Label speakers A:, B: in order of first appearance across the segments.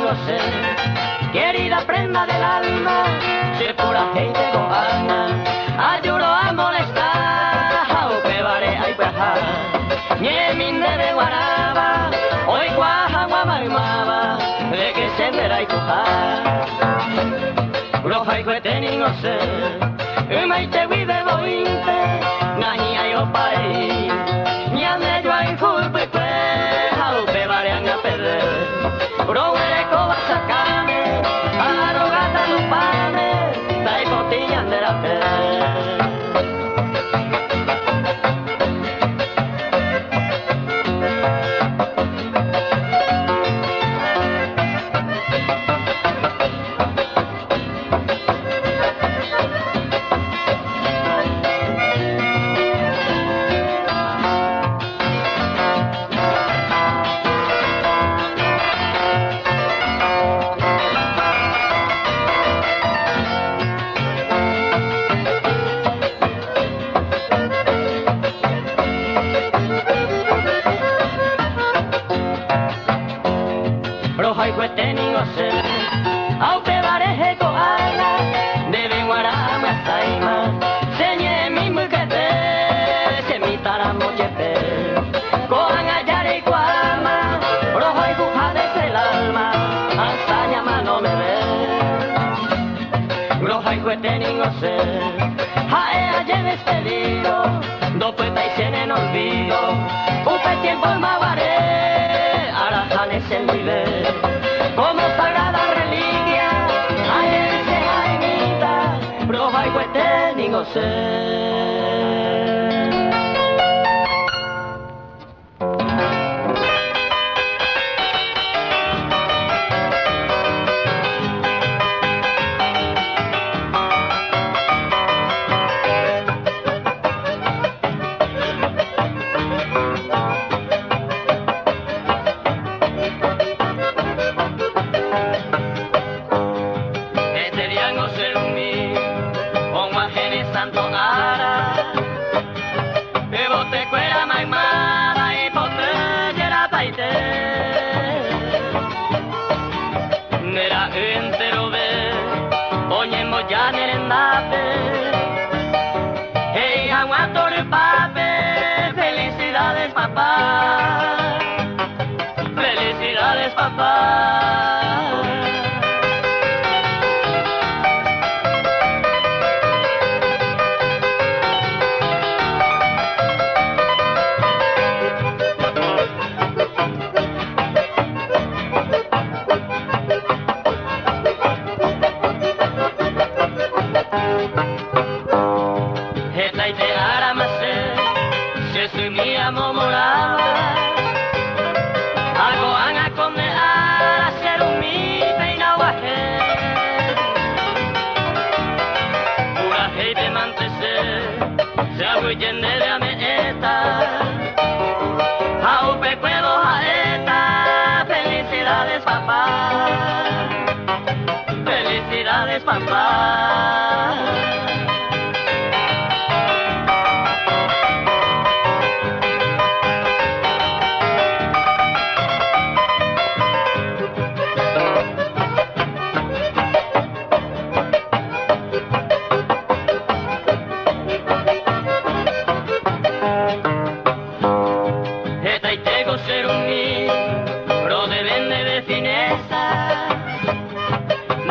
A: você, querida prenda del alma, se por aceite con alma, ayudo a molestar, o pebare ay peja, niemin de guaraba, hoy guaja guamarimaba, de que se verá y cojar, roja y cuetening você, umaite vive bointe, nani ay opare, ñame yo ay fulpe kwe, o pebare anga pede, roere koba sakame, arrogata no pane, dai botillan de la fe. Roja y cuetening ose, au pebareje ko ala, debe guarama saima, señe mi muquete, se mi taramo chepe, coan ayare y guama, rojo y cujades el alma, hasta llama no me ve. Roja y cuetening ose, jae ayer despedido, do pueta y se en olvido, upe tiempo el mavaré, arajanes el vive. Como sagrada reliquia, ayer se jaimita, roja y cuetening ose. Santo ara, e bote cuera maimara y pote yera paite. Nera entero ve, oñemo ya nerendape, hey aguanto el pape, felicidades papá, felicidades papá. Esta y te aramase, se soy mi amo moraba, algo van a condenar a ser un mi peinaguaje, pura hey de mantese, se agüillen de la meeta, aupe puedo jaeta, felicidades papá, felicidades papá. Ser un niño, pero deben de fineza,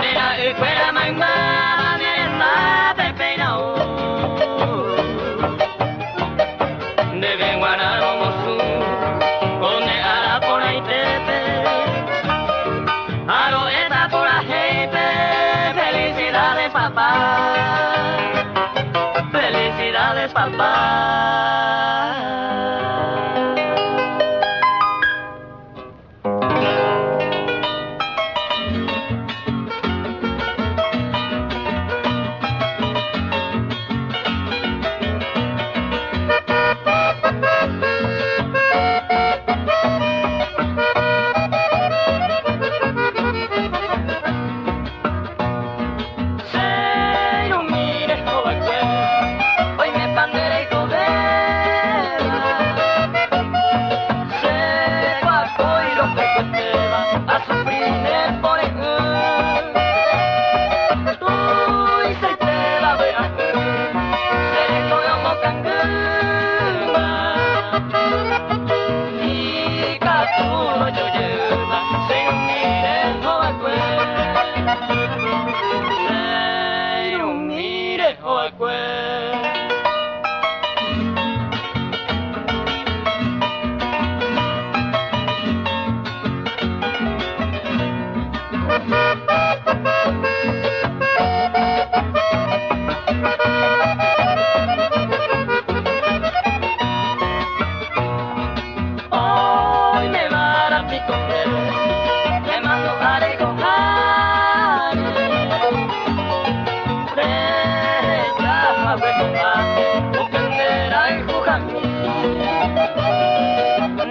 A: de la escuela mamá, de la pepeinao, deben guardar como su, donde hará por ahí tepe, aro está por la jefe, felicidades papá, felicidades papá.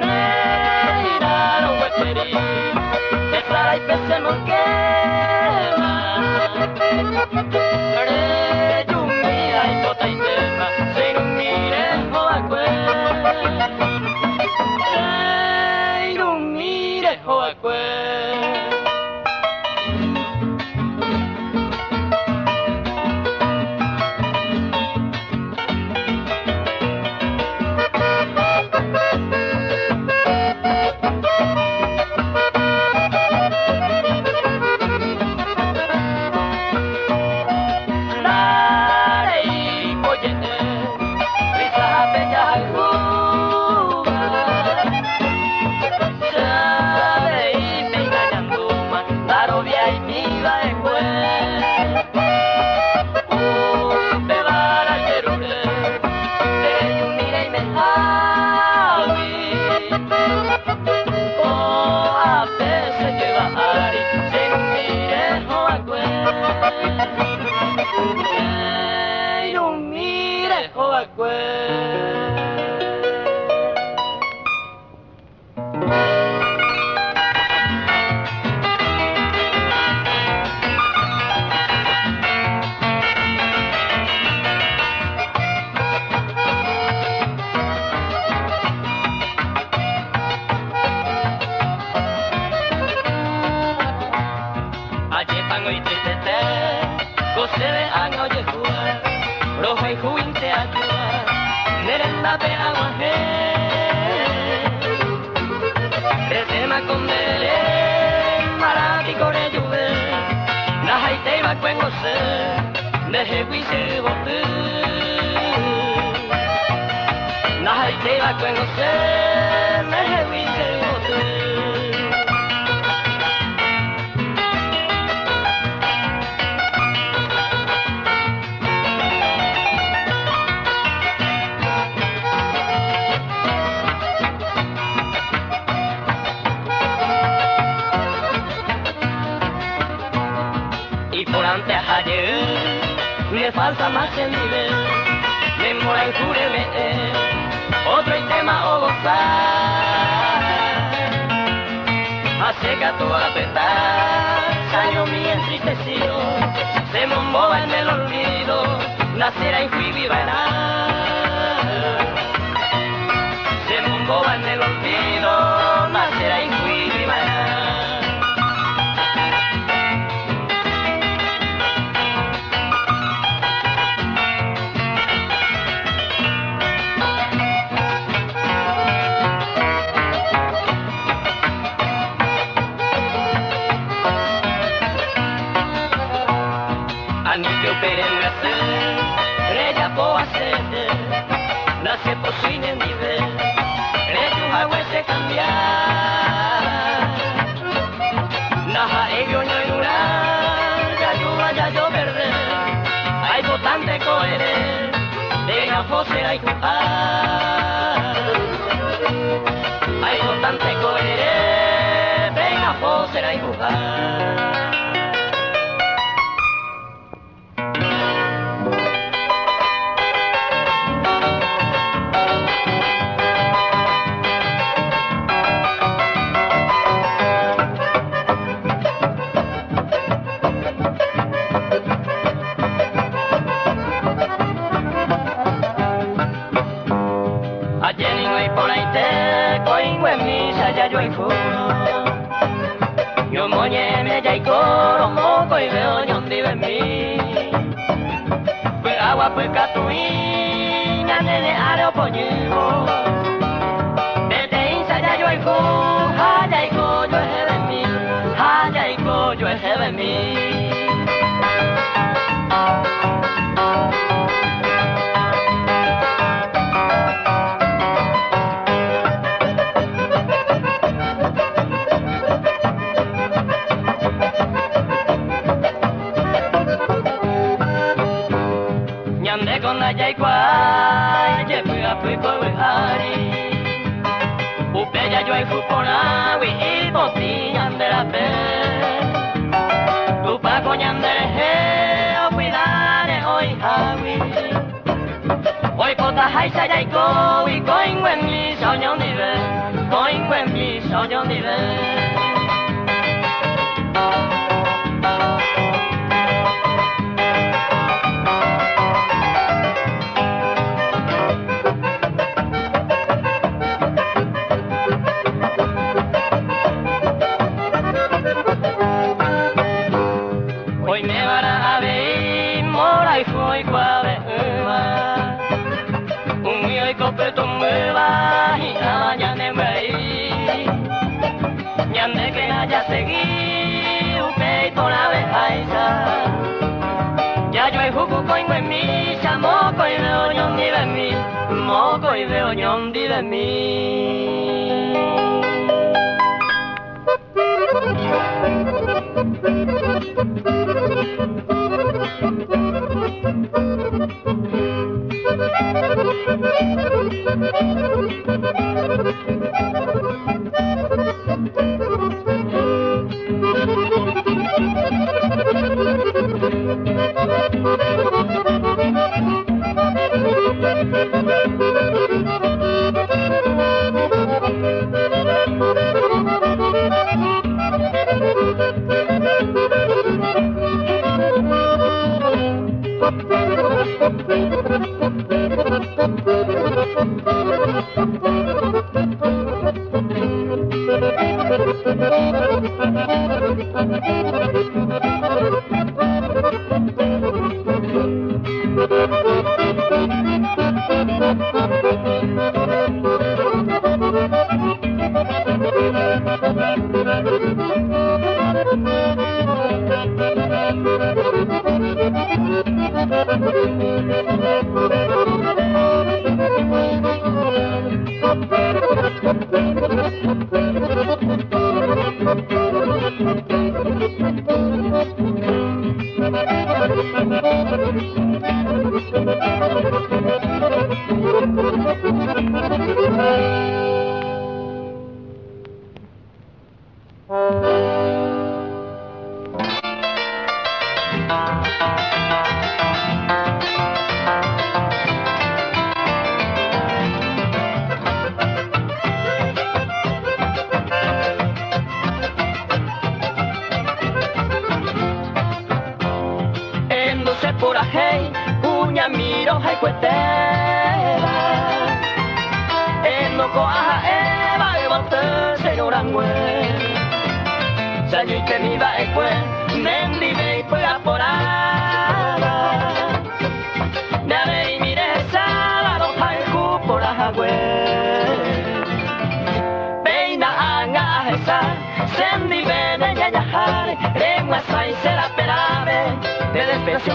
A: Neira, hueperi, pesara y pese monquema. Re, yumira y tota y tema, se mire hoacue. Se mire hoacue.
B: Me falta más el nivel, me mora en júreme, otro tema o gozar. Hace que a tu apretar, salió mi entristecido, se me mova en el olvido, nacerá y fui vivará. Se me mova en el olvido, nacerá y fui vivará. Nace por su nivel, reju agua se cambia. Naja ello no inura, ya yo verde. Hay votante cohere, de la fosera y jugar. Hay votante cohere, de la fosera y jugar. Yo moñe me ya y coro moco y veo ñondi de mí. Pues agua pues catuina nene areo poñigo. Vete insa ya yo y fu, haya y co yo eje de mí, haya y co yo eje de mí. Ya y cual, ya fui a fui por Ari. Upe ya yo y fui por agua y botillan de la fe. Tu pa coñan de he o cuidare hoy javi. Hoy
A: Ôi cô ta hay xa dây cô vì có anh quen đi sao nhau đi về, có anh quen đi sao nhau đi về. Hoy me van a ver mora y fui qua ver un día y copeto me va y a mañana me voy ya me que haya seguido un peito la vez aisa ya yo he jugado con mi chamoco y veo ñón di de mí moco y veo ñón di de mí.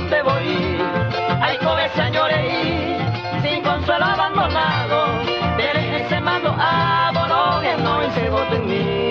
B: Te voy, ay joven señores, sin consuelo abandonado, veré ese mando aboro que no se vote en mí.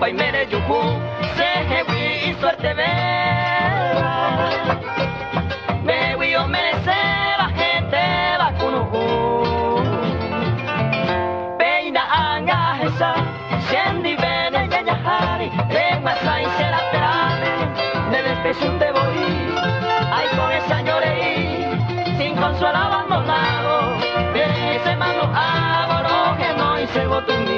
B: Pai mere yuku, se hewi y suerte vera. Me wi o me se va gente va kunuku. Peina anga hesa, sendi bene ya yahari, regma sai será perame. Me despecho te voy, ay con esa lloré, sin consuelo abandonado. Viene ese mano aboro que no hice voto en mí.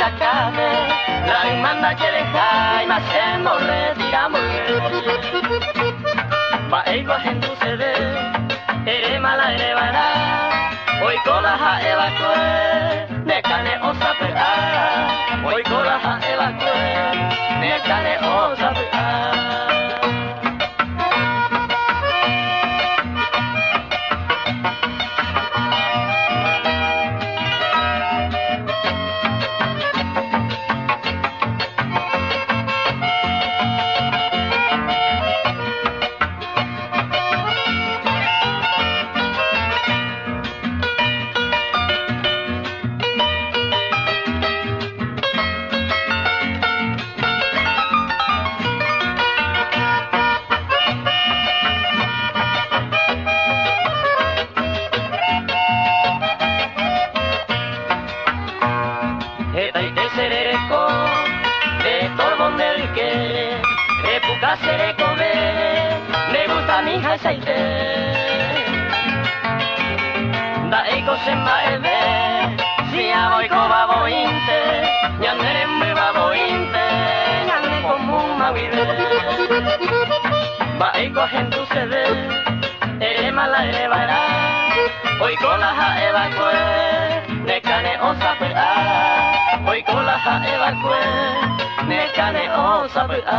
B: s'acabe, la mandatge de Jaime hacemos retiramos. Va ego gente se ve, ere mala ere bara, hoy cola ha evacue, ne cane osa pera, hoy cola ha evacue, ne cane osa pera. Me gusta mi aceite da eco se maeve si voy coba bointe ya no eres muy babointe ya no como un mawire va eco gente se ve eres mala eres bara hoy con la ja evacue ne cane osa pera hoy con la ja evacue ne cane osa pera.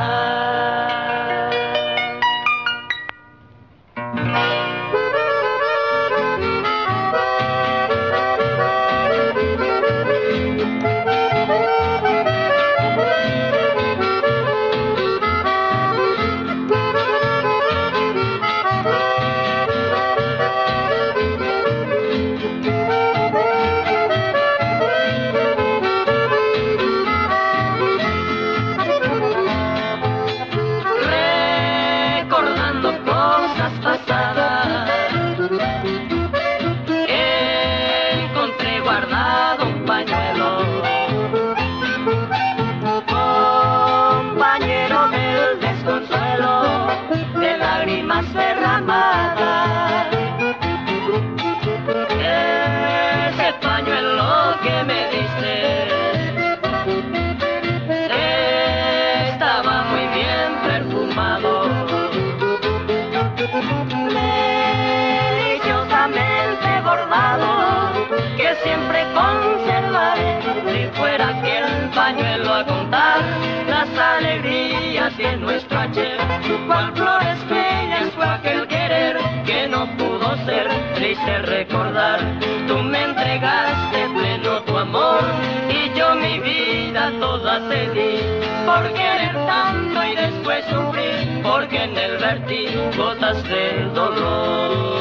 B: Siempre conservaré, si fuera aquel pañuelo a contar las alegrías de nuestro ayer, cual flores bellas fue aquel querer que no pudo ser, triste recordar, tú me entregaste pleno tu amor y yo mi vida toda te di, por querer tanto y después sufrir, porque en él vertí gotas del dolor.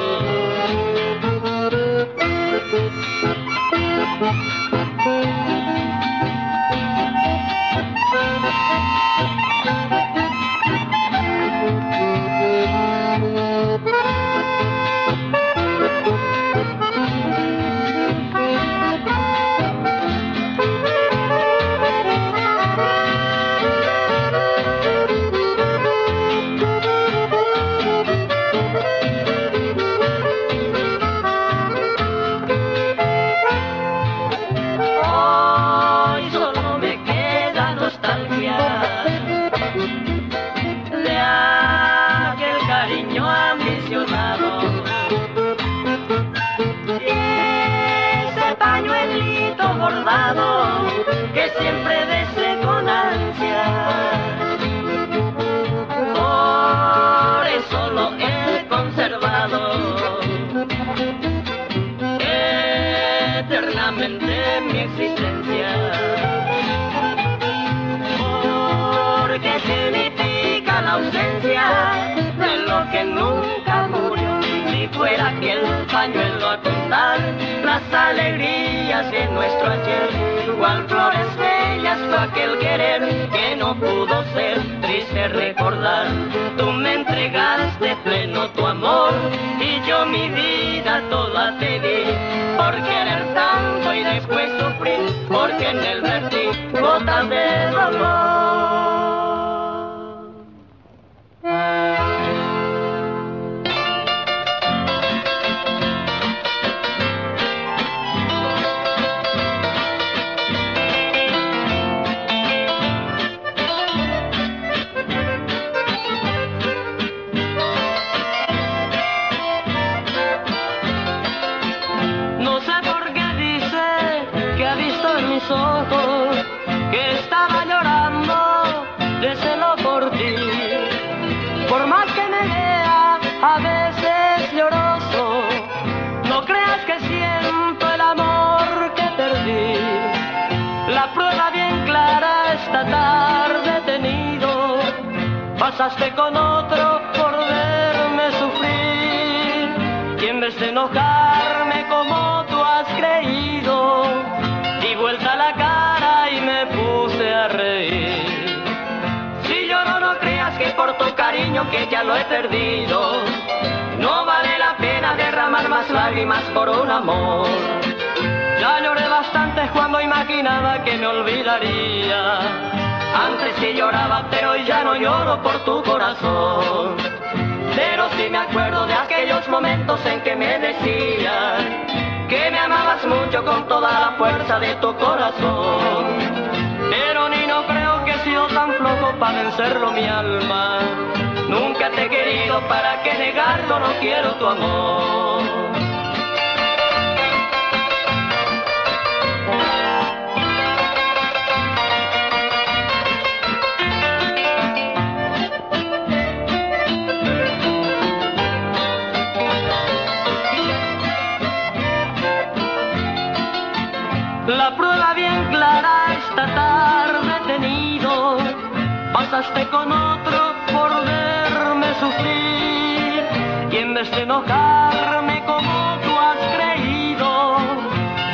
B: Que siempre desee con ansia, por eso lo he conservado eternamente en mi existencia, porque significa la ausencia de lo que nunca murió, si fuera aquel pañuelo a contar las alegrías de nuestro ayer, cual flores bellas fue aquel querer que no pudo ser, triste recordar, tú me entregaste pleno tu amor y yo mi vida toda te di, por querer tanto y después sufrir, porque en él vertí gotas de dolor.
A: mis ojos que estaba llorando de celo por ti. Por más que me vea a veces lloroso, no creas que siento el amor que perdí. La prueba bien clara esta tarde he tenido, pasaste con otro por verme sufrir, y en vez de enojarme como tú has creído, di vuelta la cara y me puse a reír. Si lloro no creas que por tu cariño que ya lo he perdido, no vale la pena derramar más lágrimas por un amor. Ya lloré bastante cuando imaginaba que me olvidaría. Antes sí lloraba, pero ya no lloro por tu corazón. Pero sí me acuerdo de aquellos momentos en que me decías que me amabas mucho con toda la fuerza de tu corazón. Pero ni no creo que he sido tan flojo para vencerlo mi alma. Nunca te he querido, para que negarlo, no quiero tu amor. La prueba bien clara esta tarde he tenido, pasaste con otro por verme sufrir, y en vez de enojarme como tú has creído,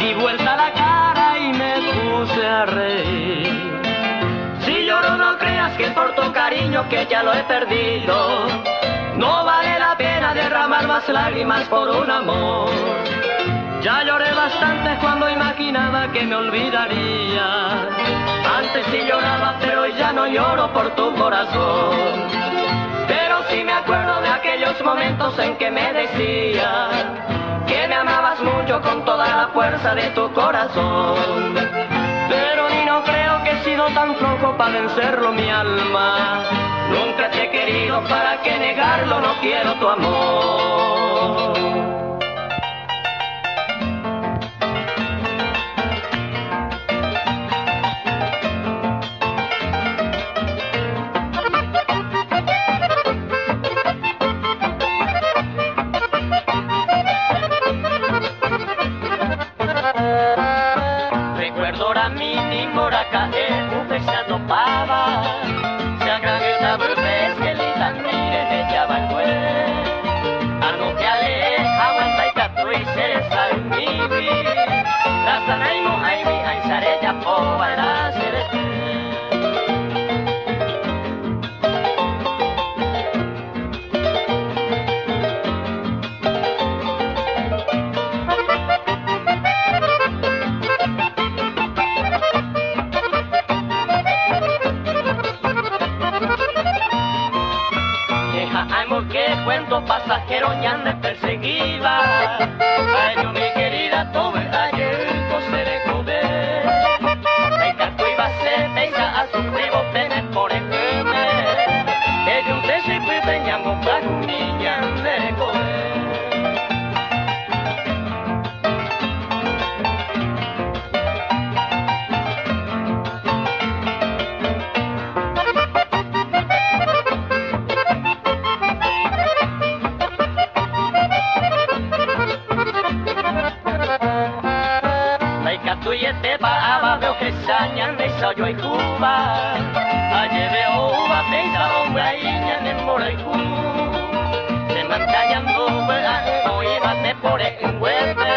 A: di vuelta la cara y me puse a reír. Si lloro no creas que por tu cariño que ya lo he perdido, no vale la pena derramar más lágrimas por un amor. Ya lloré bastante cuando imaginaba que me olvidaría. Antes sí lloraba, pero ya no lloro por tu corazón. Pero sí me acuerdo de aquellos momentos en que me decías que me amabas mucho con toda la fuerza de tu corazón. Pero ni no creo que he sido tan flojo para vencerlo mi alma. Nunca te he querido, para que negarlo, no quiero tu amor.
B: Pasajero ya me perseguía, ay yo mi querida tuve ayer se de comer, venga tú iba a ser, venga a sufrir vos tenés por el que yo te se fue veníamos para un niña de comer. Yo y Cuba, ayer veo uva, pensa hombre y en el moraiku, se mantallando, hoy bate por el huepe,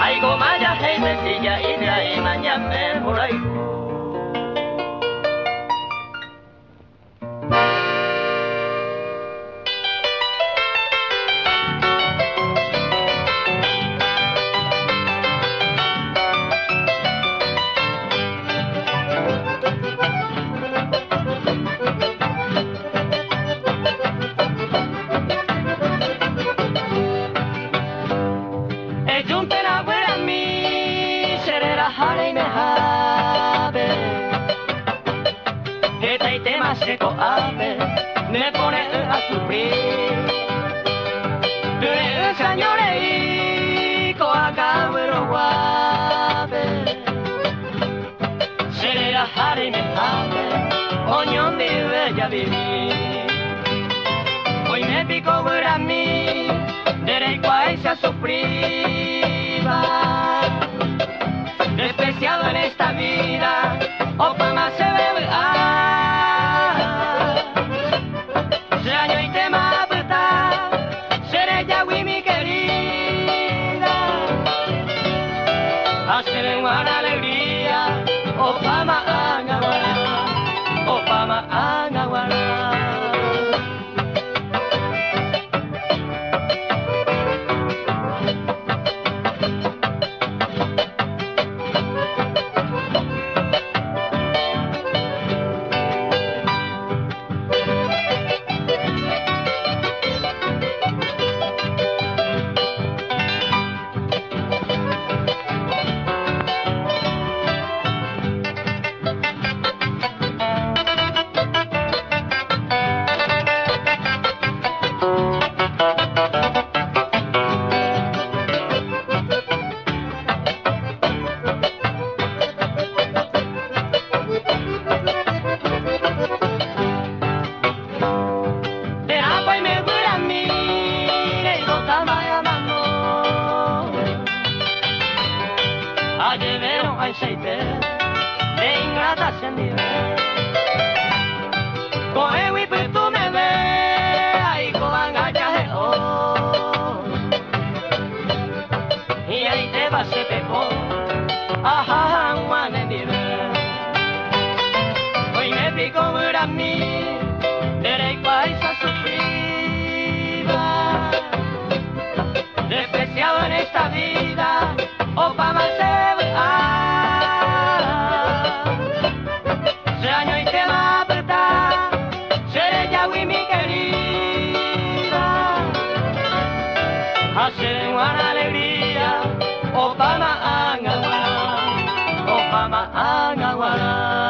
B: hay goma ya hey mesilla y de ahí mañana el moraiku. Me pone a sufrir. Señores, y coaca, pero guape. ate, oñón vive ya viví. Hoy me pico a mí, derecho a ella sufriba. Despreciado en esta vida, o pa' más se bebe. Se año y te mata, seré Yahweh mi querida. Hacer una alegría, o pa' más anaguara, o pa' más anaguara. Aceite de ingrata sendida, coe wipe tu me ve, ahí coan gachaje oh, y ahí te va se pecó, ajá, guane vive. Hoy me pico a mí, derecho a esa sufrida, despreciado en esta vida, o pa' más se hacer una alegría, o pa' ma anaguara, o pa' ma anaguara.